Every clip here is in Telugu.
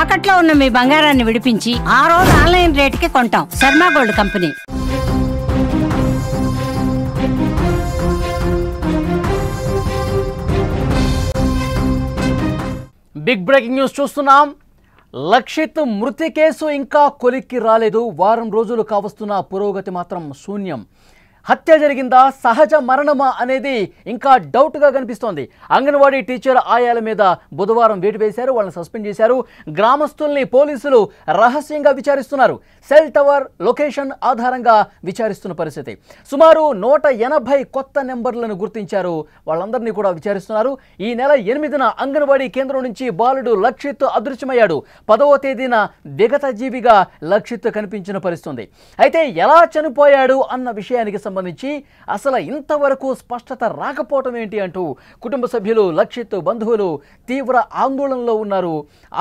తాకట్లో ఉన్న మీ బంగారాన్ని విడిపించి ఆ రోజు ఆన్లైన్ రేటుకి కొంటాం. Sharma gold company. Big breaking news చూస్తున్నాం. లక్షిత్ మృతి కేసు ఇంకా కొలిక్కి రాలేదు. వారం రోజులు కావస్తున్న పురోగతి మాత్రం శూన్యం. హత్య జరిగిందా, సహజ మరణమా అనేది ఇంకా డౌట్గా కనిపిస్తోంది. అంగన్వాడీ టీచర్ ఆయాల మీద బుధవారం వేటు వేశారు, వాళ్ళని సస్పెండ్ చేశారు. గ్రామస్తుల్ని పోలీసులు రహస్యంగా విచారిస్తున్నారు. సెల్ టవర్ లొకేషన్ ఆధారంగా విచారిస్తున్న పరిస్థితి. సుమారు 180 కొత్త నెంబర్లను గుర్తించారు. వాళ్ళందరినీ కూడా విచారిస్తున్నారు. ఈ నెల 8న అంగన్వాడీ కేంద్రం నుంచి బాలుడు లక్షిత్ అదృశ్యమయ్యాడు. 10వ తేదీన విగతజీవిగా లక్షిత్ కనిపించిన పరిస్థితి. అయితే ఎలా చనిపోయాడు అన్న విషయానికి సంబంధించి అసలు ఇంతవరకు స్పష్టత రాకపోవటం ఏంటి అంటూ కుటుంబ సభ్యులు, లక్షిత్ బంధువులు తీవ్ర ఆందోళనలో ఉన్నారు.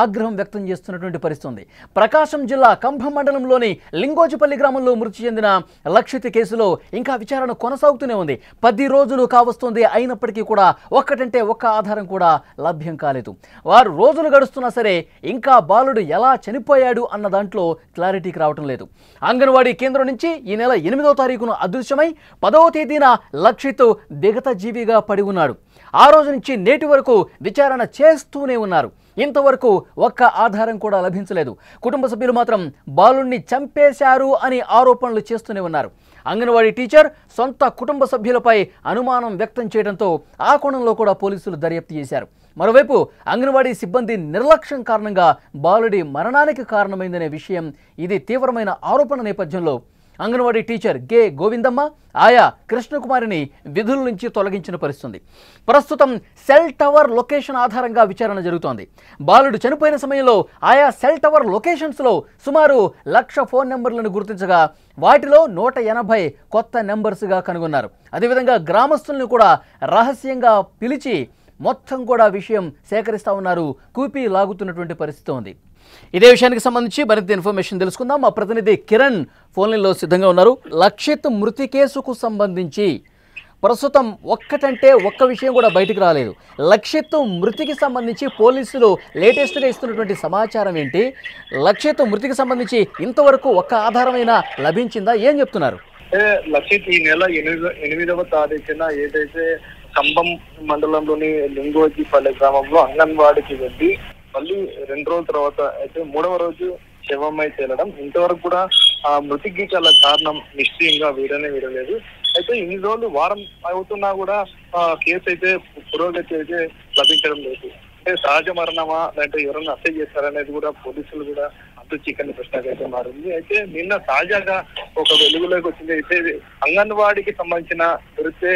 ఆగ్రహం వ్యక్తం చేస్తున్నటువంటి పరిస్థితి. ప్రకాశం జిల్లా కంభం మండలంలోని లింగోజిపల్లి గ్రామంలో మృతి చెందిన లక్షిత్ కేసులో ఇంకా విచారణ కొనసాగుతూనే ఉంది. 10 రోజులు కావస్తుంది. అయినప్పటికీ కూడా ఒక్కటంటే ఒక్క ఆధారం కూడా లభ్యం కాలేదు. 6 రోజులు గడుస్తున్నా సరే ఇంకా బాలుడు ఎలా చనిపోయాడు అన్న దాంట్లో క్లారిటీకి రావటం లేదు. అంగన్వాడీ కేంద్రం నుంచి ఈ నెల 8వ తారీఖున అదృశ్యమై 10వ తేదీన లక్షిత్ విగతజీవిగా పడి ఉన్నాడు. ఆ రోజు నుంచి నేటి వరకు విచారణ చేస్తూనే ఉన్నారు. ఇంతవరకు ఒక్క ఆధారం కూడా లభించలేదు. కుటుంబ సభ్యులు మాత్రం బాలుణ్ణి చంపేశారు అని ఆరోపణలు చేస్తూనే ఉన్నారు. అంగన్వాడీ టీచర్ సొంత కుటుంబ సభ్యులపై అనుమానం వ్యక్తం చేయడంతో ఆ కోణంలో కూడా పోలీసులు దర్యాప్తు చేశారు. మరోవైపు అంగన్వాడీ సిబ్బంది నిర్లక్ష్యం కారణంగా బాలుడి మరణానికి కారణమైందనే విషయం ఇది తీవ్రమైన ఆరోపణ నేపథ్యంలో అంగన్వాడీ టీచర్ గే గోవిందమ్మ, ఆయా కృష్ణకుమారిని విధుల నుంచి తొలగించిన పరిస్థితి. ప్రస్తుతం సెల్ టవర్ లొకేషన్ ఆధారంగా విచారణ జరుగుతోంది. బాలుడు చనిపోయిన సమయంలో ఆయా సెల్ టవర్ లొకేషన్స్లో సుమారు 1,00,000 ఫోన్ నెంబర్లను గుర్తించగా వాటిలో 180 కొత్త నెంబర్స్గా కనుగొన్నారు. అదేవిధంగా గ్రామస్తులను కూడా రహస్యంగా పిలిచి మొత్తం కూడా విషయం సేకరిస్తూ ఉన్నారు. కూపీ లాగుతున్నటువంటి పరిస్థితి ఉంది. ఇదే విషయానికి సంబంధించి మరింత ఇన్ఫర్మేషన్ తెలుసుకుందాం. మా ప్రతినిధి కిరణ్ ఫోన్లో సిద్ధంగా ఉన్నారు. లక్షిత్ మృతి కేసుకు సంబంధించి ప్రస్తుతం ఒక్కటంటే ఒక్క విషయం కూడా బయటకు రాలేదు. లక్షిత్ మృతికి సంబంధించి పోలీసులు లేటెస్ట్గా ఇస్తున్నటువంటి సమాచారం ఏంటి? లక్షిత్ మృతికి సంబంధించి ఇంతవరకు ఒక్క ఆధారమైనా లభించిందా? ఏం చెప్తున్నారు? లక్షిత్ ఈ నెల 8వ తారీఖున ఏదైతే కంభం మండలంలోని లింగోజిపల్లి గ్రామంలో అంగన్వాడికి వెళ్ళి మళ్ళీ 2 రోజుల తర్వాత అయితే 3వ రోజు శవమై తేలడం, ఇంతవరకు కూడా ఆ మృతికి గల కారణం నిశ్చయంగా వీడలేదు. అయితే ఇన్ని రోజులు వారం అవుతున్నా కూడా కేసు అయితే పురోగతి అయితే లభించడం లేదు. అంటే సహజ మరణమా లేదంటే ఎవరైనా హత్య చేస్తారనేది కూడా పోలీసులు కూడా అంతు చిక్కని ప్రశ్నగా అయితే మారింది. అయితే నిన్న తాజాగా ఒక వెలుగులోకి వచ్చింది. అయితే అంగన్వాడికి సంబంధించిన ఎవరైతే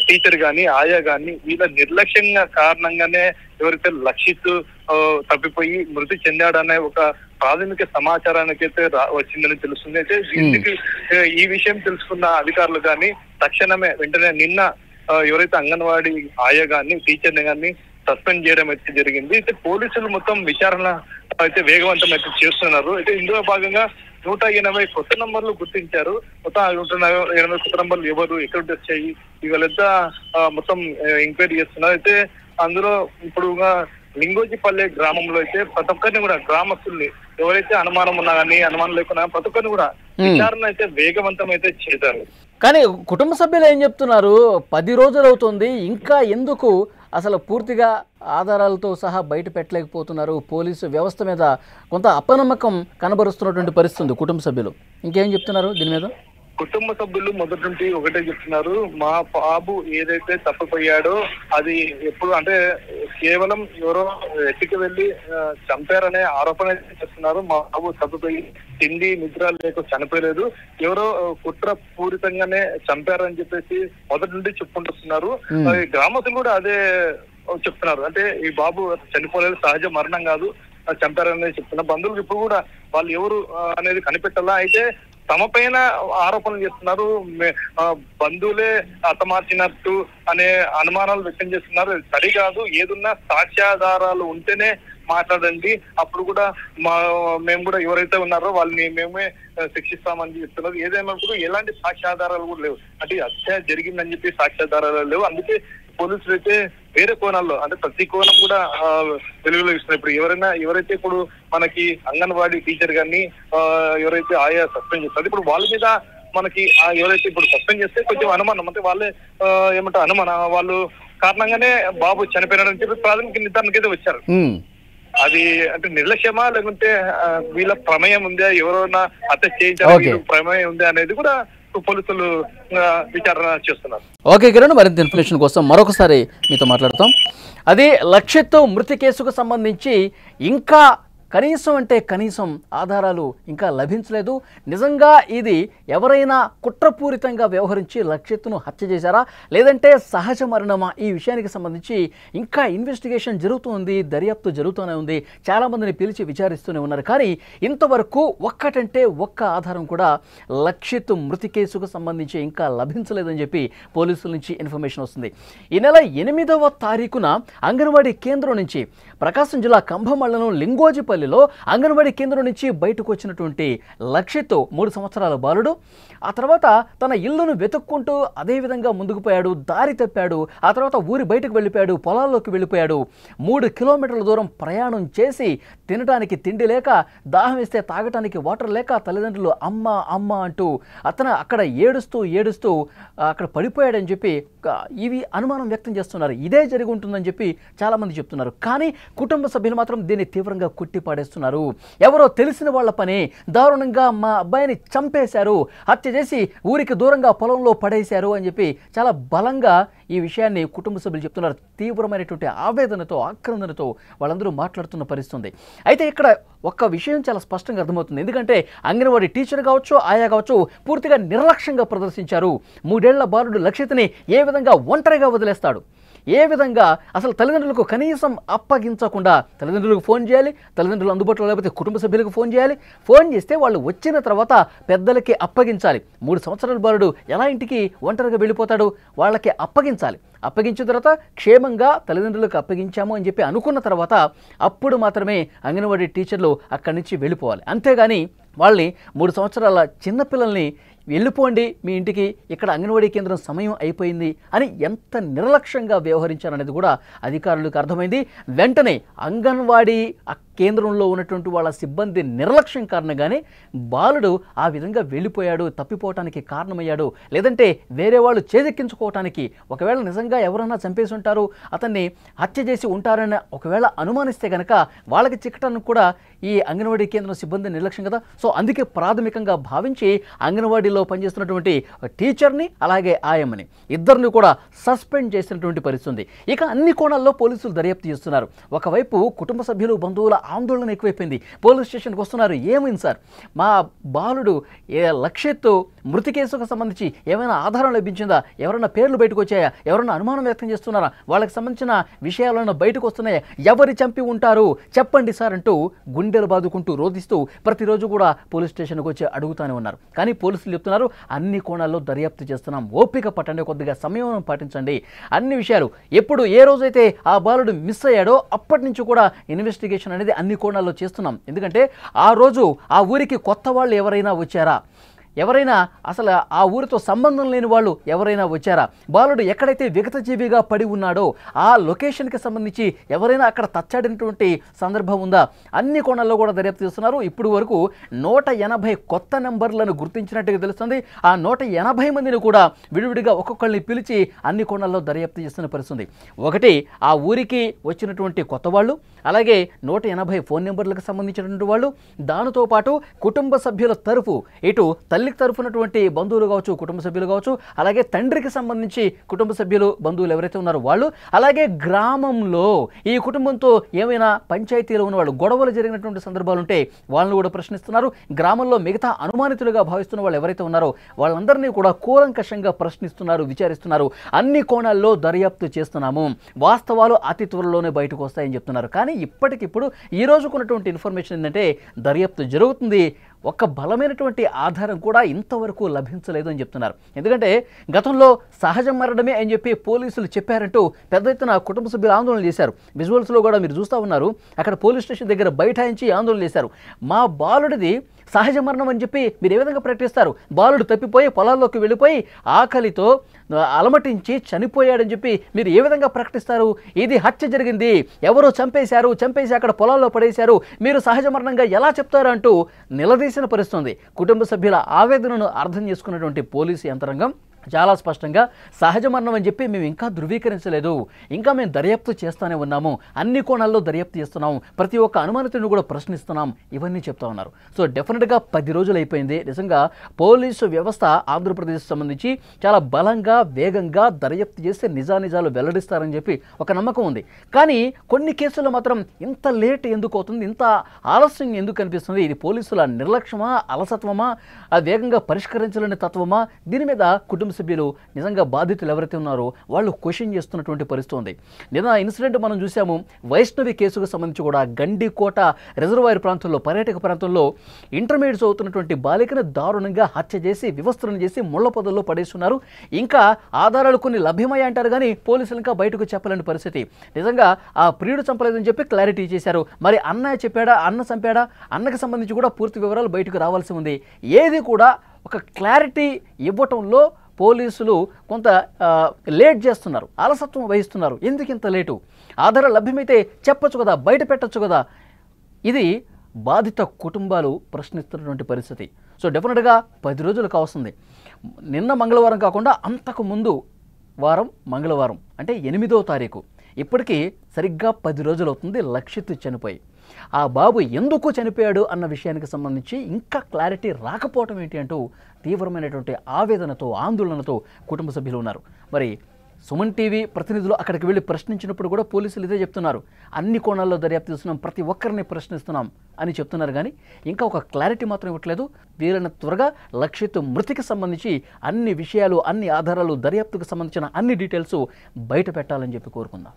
టీచర్ గాని ఆయా గాని వీళ్ళ నిర్లక్ష్యంగా కారణంగానే ఎవరైతే లక్షిత్ తప్పిపోయి మృతి చెందాడనే ఒక ప్రాథమిక సమాచారానికి అయితే వచ్చిందని తెలుస్తుంది. అయితే దీనికి ఈ విషయం తెలుసుకున్న అధికారులు కానీ తక్షణమే వెంటనే నిన్న ఎవరైతే అంగన్వాడీ ఆయా గాని టీచర్ని గాని సస్పెండ్ చేయడం అయితే జరిగింది. అయితే పోలీసులు మొత్తం విచారణ అయితే వేగవంతం అయితే చేస్తున్నారు. అయితే ఇందులో భాగంగా 180 కొత్త నంబర్లు గుర్తించారు. మొత్తం 180 కొత్త నంబర్లు ఎవరు, ఎక్కడ వచ్చాయి, ఇవాళంతా మొత్తం ఎంక్వైరీ చేస్తున్నారు. అయితే అందులో ఇప్పుడు లింగోజిపల్లె గ్రామంలో అయితే ప్రతి ఒక్కరిని కూడా గ్రామస్తుల్ని ఎవరైతే అనుమానం ఉన్నా కానీ అనుమానం లేకున్నా ప్రతి ఒక్కరిని కూడా విచారణ అయితే వేగవంతం అయితే చేశారు. కానీ కుటుంబ సభ్యులు ఏం చెప్తున్నారు? 10 రోజులు అవుతుంది, ఇంకా ఎందుకు అసలు పూర్తిగా ఆధారాలతో సహా బయట పెట్టలేకపోతున్నారు? పోలీసు వ్యవస్థ మీద కొంత అపనమ్మకం కనబరుస్తున్నటువంటి పరిస్థితి కుటుంబ సభ్యులు. ఇంకేం చెప్తున్నారు దీని మీద? కుటుంబ సభ్యులు మొదటి నుండి ఒకటే చెప్తున్నారు, మా బాబు ఏదైతే తప్పిపోయాడో అది ఎప్పుడు అంటే కేవలం ఎవరో ఎత్తికి వెళ్ళి చంపారనే ఆరోపణ చేస్తున్నారు. మా బాబు తప్పిపోయి తిండి నిద్ర లేక చనిపోయలేదు, ఎవరో కుట్ర పూరితంగానే చంపారని చెప్పేసి మొదటి నుండి చెప్పుకుంటున్నారు. గ్రామస్తులు కూడా అదే చెప్తున్నారు. అంటే ఈ బాబు చనిపోలేదు, సహజ మరణం కాదు, చంపారనేది చెప్తున్నారు. బంధువులు ఇప్పుడు కూడా వాళ్ళు ఎవరు అనేది కనిపెట్టాలా. అయితే తమ పైన ఆరోపణలు చేస్తున్నారు. బంధువులే హతమార్చినట్టు అనే అనుమానాలు వ్యక్తం చేస్తున్నారు. సరికాదు, ఏదున్నా సాక్ష్యాధారాలు ఉంటేనే మాట్లాడండి, అప్పుడు కూడా మేము కూడా ఎవరైతే ఉన్నారో వాళ్ళని మేమే శిక్షిస్తామని చెప్తున్నారు. ఏదైనా కూడా ఎలాంటి సాక్ష్యాధారాలు కూడా లేవు. అంటే హత్య జరిగిందని చెప్పి సాక్ష్యాధారాలు లేవు. అందుకే పోలీసులు అయితే వేరే కోణాల్లో అంటే ప్రతి కోణం కూడా వెలుగులో ఇస్తున్నారు. ఇప్పుడు ఎవరైతే ఇప్పుడు మనకి అంగన్వాడీ టీచర్ గారిని ఎవరైతే ఆయా సస్పెండ్ చేస్తారు, ఇప్పుడు వాళ్ళ మీద మనకి ఎవరైతే ఇప్పుడు సస్పెండ్ చేస్తే కొంచెం అనుమానం, అంటే వాళ్ళే ఏమంటారు అనుమానం, వాళ్ళు కారణంగానే బాబు చనిపోయినాడని చెప్పి ప్రాథమిక నిర్ధారణకి అయితే వచ్చారు. అది అంటే నిర్లక్ష్యమా లేకుంటే వీళ్ళ ప్రమేయం ఉందా, ఎవరైనా హత్య చేయించాలి ప్రమేయం ఉందా అనేది కూడా పోలీసులు విచారణ చేస్తున్నారు. ఓకే కిరణ్, మరింత ఇన్ఫర్మేషన్ కోసం మరొకసారి మీతో మాట్లాడతాం. అది లక్షిత్ మృతి కేసుకు సంబంధించి ఇంకా కనీసం ఆధారాలు ఇంకా లభించలేదు. నిజంగా ఇది ఎవరైనా కుట్రపూరితంగా వ్యవహరించి లక్షిత్ను హత్య చేశారా లేదంటే సహజ మరణమా, ఈ విషయానికి సంబంధించి ఇంకా ఇన్వెస్టిగేషన్ జరుగుతుంది, దర్యాప్తు జరుగుతూనే ఉంది. చాలామందిని పిలిచి విచారిస్తూనే ఉన్నారు. కానీ ఇంతవరకు ఒక్కటంటే ఒక్క ఆధారం కూడా లక్షిత్ మృతి కేసుకు సంబంధించి ఇంకా లభించలేదని చెప్పి పోలీసుల నుంచి ఇన్ఫర్మేషన్ వస్తుంది. ఈ నెల 8వ తారీఖున అంగన్వాడీ కేంద్రం నుంచి ప్రకాశం జిల్లా కంభం మండలం లింగోజిపల్లిలో అంగన్వాడీ కేంద్రం నుంచి బయటకు వచ్చినటువంటి లక్షిత్ 3 సంవత్సరాల బాలుడు ఆ తర్వాత తన ఇల్లును వెతుక్కుంటూ అదేవిధంగా ముందుకు పోయాడు, దారి తప్పాడు. ఆ తర్వాత ఊరి బయటకు వెళ్ళిపోయాడు, పొలాల్లోకి వెళ్ళిపోయాడు. 3 కిలోమీటర్ల దూరం ప్రయాణం చేసి తినడానికి తిండి లేక, దాహం వేస్తే తాగటానికి వాటర్ లేక తల్లిదండ్రులు అమ్మ అమ్మ అంటూ అతను అక్కడ ఏడుస్తూ అక్కడ పడిపోయాడని చెప్పి ఇవి అనుమానం వ్యక్తం చేస్తున్నారు. ఇదే జరిగి ఉంటుందని చెప్పి చాలామంది చెప్తున్నారు. కానీ కుటుంబ సభ్యులు మాత్రం దీన్ని తీవ్రంగా కొట్టిపాడేస్తున్నారు. ఎవరో తెలిసిన వాళ్ళ పని, దారుణంగా మా అబ్బాయిని చంపేశారు, హత్య చేసి ఊరికి దూరంగా పొలంలో పడేశారు అని చెప్పి చాలా బలంగా ఈ విషయాన్ని కుటుంబ సభ్యులు చెప్తున్నారు. తీవ్రమైనటువంటి ఆవేదనతో, ఆక్రందనతో వాళ్ళందరూ మాట్లాడుతున్న పరిస్థితుంది. అయితే ఇక్కడ ఒక్క విషయం చాలా స్పష్టంగా అర్థమవుతుంది. ఎందుకంటే అంగన్వాడీ టీచర్ కావచ్చు, ఆయా కావచ్చు, పూర్తిగా నిర్లక్ష్యంగా ప్రదర్శించారు. 3 ఏళ్ల బాలుడు లక్షిత్ని ఏ విధంగా ఒంటరిగా వదిలేస్తాడు, ఏ విధంగా అసలు తల్లిదండ్రులకు కనీసం అప్పగించకుండా తల్లిదండ్రులకు ఫోన్ చేయాలి, తల్లిదండ్రులు అందుబాటులో లేకపోతే కుటుంబ సభ్యులకు ఫోన్ చేయాలి, ఫోన్ చేస్తే వాళ్ళు వచ్చిన తర్వాత పెద్దలకి అప్పగించాలి. 3 సంవత్సరాల బాలుడు ఎలా ఇంటికి ఒంటరిగా వెళ్ళిపోతాడు, వాళ్ళకి అప్పగించాలి. అప్పగించిన తర్వాత క్షేమంగా తల్లిదండ్రులకు అప్పగించాము అని చెప్పి అనుకున్న తర్వాత అప్పుడు మాత్రమే అంగన్వాడీ టీచర్లు అక్కడి నుంచి వెళ్ళిపోవాలి. అంతేగాని వాళ్ళని 3 సంవత్సరాల చిన్నపిల్లల్ని వెళ్ళిపోండి మీ ఇంటికి, ఇక్కడ అంగన్వాడీ కేంద్రం సమయం అయిపోయింది అని ఎంత నిర్లక్ష్యంగా వ్యవహరించారనేది కూడా అధికారులకు అర్థమైంది. వెంటనే అంగన్వాడీ కేంద్రంలో ఉన్నటువంటి వాళ్ళ సిబ్బంది నిర్లక్ష్యం కారణంగానే బాలుడు ఆ విధంగా వెళ్ళిపోయాడు, తప్పిపోవటానికి కారణమయ్యాడు. లేదంటే వేరే వాళ్ళు చేజెక్కించుకోవటానికి, ఒకవేళ నిజంగా ఎవరన్నా చంపేసి ఉంటారు, అతన్ని హత్య చేసి ఉంటారని ఒకవేళ అనుమానిస్తే కనుక వాళ్ళకి చిక్కటానికి కూడా ఈ అంగన్వాడీ కేంద్రం సిబ్బంది నిర్లక్ష్యం కదా. సో అందుకే ప్రాథమికంగా భావించి అంగన్వాడీలో పనిచేస్తున్నటువంటి టీచర్ని అలాగే ఆయమ్మని ఇద్దరిని కూడా సస్పెండ్ చేసినటువంటి పరిస్థితి. ఇక అన్ని కోణాల్లో పోలీసులు దర్యాప్తు చేస్తున్నారు. ఒకవైపు కుటుంబ సభ్యులు, బంధువుల ఆందోళన ఎక్కువైపోయింది. పోలీస్ స్టేషన్కి వస్తున్నారు. ఏమైంది సార్, మా బాలుడు లక్షిత్ మృతి కేసుకు సంబంధించి ఏమైనా ఆధారం లభించిందా, ఎవరైనా పేర్లు బయటకు వచ్చాయా, ఎవరైనా అనుమానం వ్యక్తం చేస్తున్నారా, వాళ్ళకి సంబంధించిన విషయాలను బయటకు వస్తున్నాయా, ఎవరు చంపి ఉంటారు చెప్పండి సార్ అంటూ గుండెలు బాదుకుంటూ రోధిస్తూ ప్రతిరోజు కూడా పోలీస్ స్టేషన్కి వచ్చి అడుగుతూనే ఉన్నారు. కానీ పోలీసులు చెప్తున్నారు అన్ని కోణాల్లో దర్యాప్తు చేస్తున్నాం, ఓపిక పట్టండి, కొద్దిగా సమయం పాటించండి. అన్ని విషయాలు ఎప్పుడు ఏ రోజైతే ఆ బాలుడు మిస్ అయ్యాడో అప్పటి నుంచి కూడా ఇన్వెస్టిగేషన్ అనేది అన్ని కోణాల్లో చేస్తున్నాం. ఎందుకంటే ఆ రోజు ఆ ఊరికి కొత్త వాళ్ళు ఎవరైనా వచ్చారా, ఎవరైనా అసలు ఆ ఊరితో సంబంధం లేని వాళ్ళు ఎవరైనా వచ్చారా, బాలుడు ఎక్కడైతే విగతజీవిగా పడి ఉన్నాడో ఆ లొకేషన్కి సంబంధించి ఎవరైనా అక్కడ తచ్చాడినటువంటి సందర్భం ఉందా, అన్ని కోణాల్లో కూడా దర్యాప్తు చేస్తున్నారు. ఇప్పుడు వరకు 180 కొత్త నెంబర్లను గుర్తించినట్టుగా తెలుస్తుంది. ఆ 180 మందిని కూడా విడివిడిగా ఒక్కొక్కరిని పిలిచి అన్ని కోణాల్లో దర్యాప్తు చేస్తున్న పరిస్థితి. ఒకటి ఆ ఊరికి వచ్చినటువంటి కొత్త వాళ్ళు, అలాగే 180 ఫోన్ నెంబర్లకు సంబంధించినటువంటి వాళ్ళు, దానితో పాటు కుటుంబ సభ్యుల తరఫు, ఇటు తల్లికి తరఫునటువంటి బంధువులు కావచ్చు, కుటుంబ సభ్యులు కావచ్చు, అలాగే తండ్రికి సంబంధించి కుటుంబ సభ్యులు, బంధువులు ఎవరైతే ఉన్నారో వాళ్ళు, అలాగే గ్రామంలో ఈ కుటుంబంతో ఏమైనా పంచాయతీలో ఉన్న వాళ్ళు గొడవలు జరిగినటువంటి సందర్భాలు ఉంటే వాళ్ళని కూడా ప్రశ్నిస్తున్నారు. గ్రామంలో మిగతా అనుమానితులుగా భావిస్తున్న వాళ్ళు ఎవరైతే ఉన్నారో వాళ్ళందరినీ కూడా కూలంకషంగా ప్రశ్నిస్తున్నారు, విచారిస్తున్నారు. అన్ని కోణాల్లో దర్యాప్తు చేస్తున్నాము, వాస్తవాలు అతి త్వరలోనే బయటకు వస్తాయని చెప్తున్నారు. కానీ ఇప్పటికిప్పుడు ఈ రోజుకున్నటువంటి ఇన్ఫర్మేషన్ ఏంటంటే దర్యాప్తు జరుగుతుంది, ఒక్క బలమైనటువంటి ఆధారం కూడా ఇంతవరకు లభించలేదు అని చెప్తున్నారు. ఎందుకంటే గతంలో సహజ మరణమే అని చెప్పి పోలీసులు చెప్పారంటూ పెద్ద ఎత్తున కుటుంబ సభ్యులు ఆందోళన చేశారు. విజువల్స్లో కూడా మీరు చూస్తూ ఉన్నారు, అక్కడ పోలీస్ స్టేషన్ దగ్గర బైఠాయించి ఆందోళన చేశారు. మా బాలుడిది సహజ మరణం అని చెప్పి మీరు ఏ విధంగా ప్రకటిస్తారు? బాలుడు తప్పిపోయి పొలాల్లోకి వెళ్ళిపోయి ఆకలితో అలమటించి చనిపోయాడని చెప్పి మీరు ఏ విధంగా ప్రకటిస్తారు? ఇది హత్య జరిగింది, ఎవరో చంపేసి అక్కడ పొలాల్లో పడేశారు, మీరు సహజ మరణంగా ఎలా చెప్తారు అంటూ నిలదీసిన పరిస్థితుంది. కుటుంబ సభ్యుల ఆవేదనను అర్థం చేసుకున్నటువంటి పోలీసు యంత్రాంగం చాలా స్పష్టంగా సహజ మరణం అని చెప్పి మేము ఇంకా ధృవీకరించలేదు, ఇంకా మేము దర్యాప్తు చేస్తూనే ఉన్నాము, అన్ని కోణాల్లో దర్యాప్తు చేస్తున్నాం, ప్రతి ఒక్క అనుమానితుడిని కూడా ప్రశ్నిస్తున్నాం, ఇవన్నీ చెప్తా ఉన్నారు. సో డెఫినెట్గా 10 రోజులు అయిపోయింది. నిజంగా పోలీసు వ్యవస్థ ఆంధ్రప్రదేశ్ సంబంధించి చాలా బలంగా వేగంగా దర్యాప్తు చేస్తే నిజానిజాలు వెల్లడిస్తారని చెప్పి ఒక నమ్మకం ఉంది. కానీ కొన్ని కేసుల్లో మాత్రం ఇంత లేట్ ఎందుకు అవుతుంది, ఇంత ఆలస్యం ఎందుకు కనిపిస్తుంది? ఇది పోలీసుల నిర్లక్ష్యమా, అలసత్వమా, అది వేగంగా పరిష్కరించాలనే తత్వమా? దీని మీద కుటుంబ సభ్యులు నిజంగా బాధితులు ఎవరైతే ఉన్నారో వాళ్ళు క్వశ్చన్ చేస్తున్నటువంటి పరిస్థితి ఉంది. నిన్న ఇన్సిడెంట్ మనం చూసాము. వైష్ణవి కేసుకు సంబంధించి కూడా గండికోట రిజర్వాయర్ ప్రాంతంలో, పర్యాటక ప్రాంతంలో ఇంటర్మీడియట్ చదువుతున్నటువంటి బాలికను దారుణంగా హత్య చేసి వివస్త్రణ చేసి ముళ్ల పొదల్లో పడేస్తున్నారు. ఇంకా ఆధారాలు కొన్ని లభ్యమయ్యాయి అంటారు కానీ పోలీసులు ఇంకా బయటకు చెప్పలేని పరిస్థితి. నిజంగా ఆ ప్రియుడు చంపలేదని చెప్పి క్లారిటీ చేశారు. మరి అన్నయ్య చెప్పాడా, అన్న చంపాడా, అన్నకు సంబంధించి కూడా పూర్తి వివరాలు బయటకు రావాల్సి ఉంది. ఏది కూడా ఒక క్లారిటీ ఇవ్వటంలో పోలీసులు కొంత లేట్ చేస్తున్నారు, అలసత్వం వహిస్తున్నారు. ఎందుకు ఇంత లేటు? ఆధారాలు లభ్యమైతే చెప్పొచ్చు కదా, బయట పెట్టచ్చు కదా. ఇది బాధిత కుటుంబాలు ప్రశ్నిస్తున్నటువంటి పరిస్థితి. సో డెఫినెట్గా 10 రోజులు కావస్తుంది. నిన్న మంగళవారం కాకుండా అంతకు ముందు వారం మంగళవారం అంటే 8వ తారీఖు. ఇప్పటికీ సరిగ్గా 10 రోజులు అవుతుంది లక్షిత్ చనిపోయి. ఆ బాబు ఎందుకు చనిపోయాడు అన్న విషయానికి సంబంధించి ఇంకా క్లారిటీ రాకపోవటం ఏంటి అంటూ తీవ్రమైనటువంటి ఆవేదనతో, ఆందోళనతో కుటుంబ సభ్యులు ఉన్నారు. మరి సుమన్ టీవీ ప్రతినిధులు అక్కడికి వెళ్ళి ప్రశ్నించినప్పుడు కూడా పోలీసులు ఇదే చెప్తున్నారు. అన్ని కోణాల్లో దర్యాప్తు చేస్తున్నాం, ప్రతి ఒక్కరిని ప్రశ్నిస్తున్నాం అని చెప్తున్నారు. కానీ ఇంకా ఒక క్లారిటీ మాత్రం ఇవ్వట్లేదు. వీరైన త్వరగా లక్షిత్ మృతికి సంబంధించి అన్ని విషయాలు, అన్ని ఆధారాలు, దర్యాప్తుకు సంబంధించిన అన్ని డీటెయిల్స్ బయట పెట్టాలని చెప్పి కోరుకుందాం.